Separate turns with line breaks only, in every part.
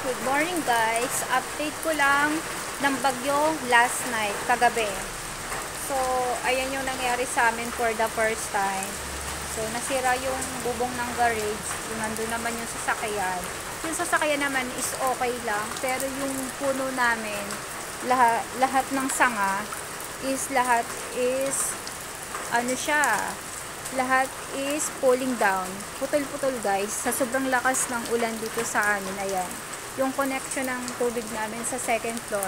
Good morning guys, update ko lang ng bagyo last night, kagabi. So, ayan yung nangyari sa amin for the first time. So, nasira yung bubong ng garage, nandun naman yung sasakyan. Yung sasakyan naman is okay lang, pero yung puno namin, lahat ng sanga lahat is ano siya, lahat is falling down. Putol-putol guys, sa sobrang lakas ng ulan dito sa amin, ayan. Yung connection ng tubig namin sa second floor,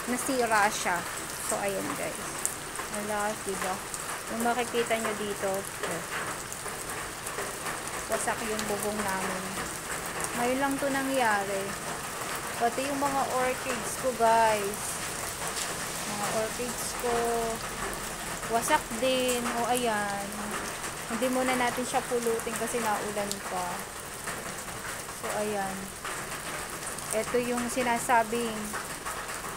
nasira siya. So, ayan guys. Wala, diba? Yung makikita nyo dito, wasak yung bubong namin. Ngayon lang to nangyari. Pati yung mga orchids ko guys. Mga orchids ko, wasak din. O, ayan. Hindi muna natin siya pulutin kasi naulan pa. So, ayan. Ito yung sinasabing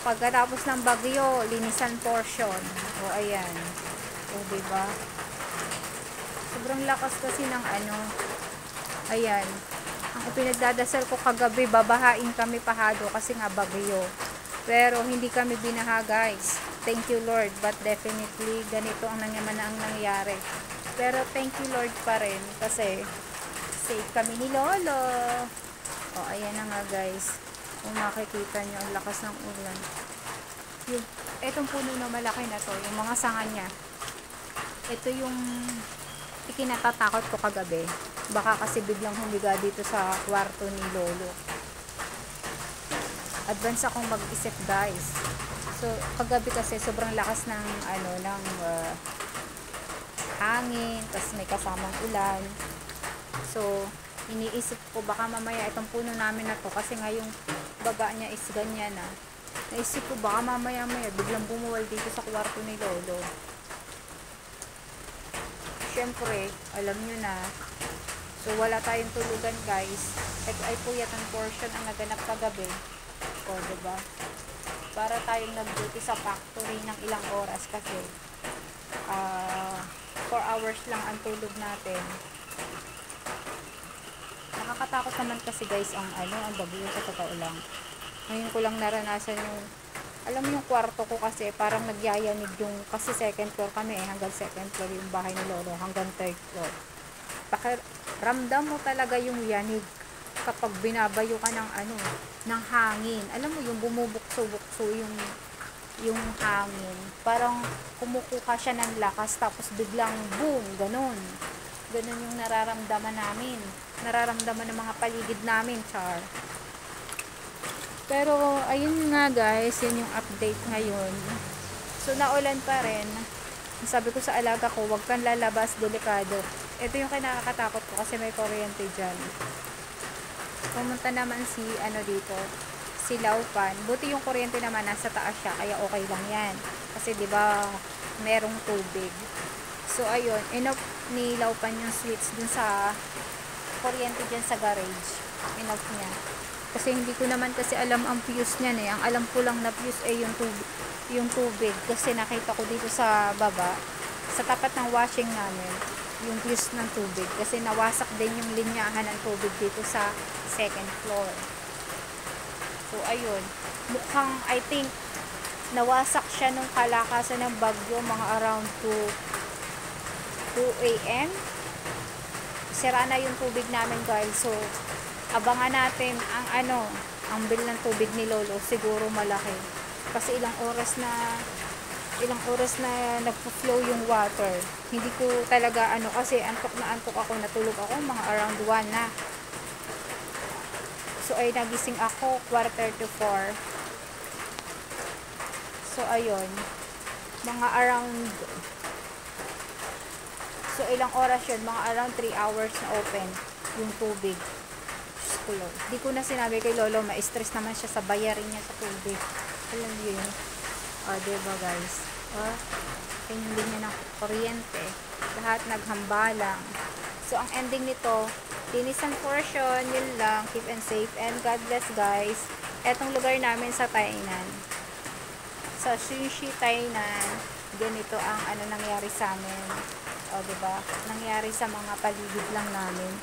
pagkatapos ng bagyo, linisan portion. O, ayan. O, diba? Sobrang lakas kasi ng ano. Ayan. Ang ipinagdadasal ko kagabi, babahain kami pahado kasi nga bagyo. Pero hindi kami binaha guys. Thank you Lord. But definitely, ganito ang nangyari. Pero thank you Lord pa rin kasi safe kami ni Lolo. O, ayan na nga guys. Kung makikita nyo, ang lakas ng ulan. Etong puno na malaki na to, yung mga sanga niya. Ito yung ikinatatakot ko kagabi. Baka kasi biglang humiga dito sa kwarto ni Lolo. Advance akong mag-isip guys. So, kagabi kasi sobrang lakas ng hangin, tapos may kasamang ulan. So, iniisip ko baka mamaya itong puno namin na to kasi nga yung baba niya is ganyan na. Naisip ko baka mamaya biglang bumuwal dito sa kwarto ni Lolo. Syempre, alam nyo na. So, wala tayong tulugan guys. Ay puyat ang portion ang naganap kagabi. O, diba? Para tayong nag-duty sa factory ng ilang oras kasi 4 hours lang ang tulog natin. Nakakatakot naman kasi guys ang bagyo sa totoo lang. Ngayon ko lang naranasan yung, alam mo yung kwarto ko kasi parang nagyayanig yung, kasi second floor kami hanggang second floor yung bahay ni Lolo, hanggang third floor. Ramdam mo talaga yung yanig kapag binabayo ka ng ng hangin. Alam mo yung bumubukso-bukso yung hangin. Parang kumukuha siya ng lakas tapos biglang boom, ganun. Ganun yung nararamdaman namin. Nararamdaman ng mga paligid namin, char. Pero, ayun nga guys, yun yung update ngayon. So, naulan pa rin. Sabi ko sa alaga ko, wag kang lalabas, delikado. Ito yung kinakatakot ko kasi may kuryente dyan. Pumunta naman si, dito, si Laupan. Buti yung kuryente naman, nasa taas siya, kaya okay lang yan. Kasi, di ba merong tubig. So, ayun, enough ni Laupan yung switch dun sa kuryente dyan sa garage. Enough niya. Kasi hindi ko naman kasi alam ang fuse niyan eh. Ang alam ko lang na fuse ay yung tubig. Kasi nakita ko dito sa baba, sa tapat ng washing namin, yung fuse ng tubig. Kasi nawasak din yung linyahan ng tubig dito sa second floor. So, ayun. Mukhang, I think, nawasak siya nung kalakasan ng bagyo, mga around 2 a.m. Sira na yung tubig namin guys. So, abangan natin ang bill ng tubig ni Lolo. Siguro malaki. Kasi ilang oras na nagpo-flow yung water. Hindi ko talaga kasi antok ako, natulog ako mga around 1 na. So, ay nagising ako 3:45. So, ayun. Mga around, so, ilang oras yun? Mga around 3 hours na open yung tubig. Di ko na sinabi kay Lolo, ma-stress naman siya sa bayarin niya sa tubig. Alam niyo yun? Diba guys? Yung linya ng kuryente. Lahat naghambalang. So, ang ending nito, linisan portion, yun lang. Keep and safe. And God bless guys. Etong lugar namin sa Tainan. Sa Xinxi, Tainan. Ganito ang nangyari sa amin. Diba? Nangyari sa mga paligid lang namin.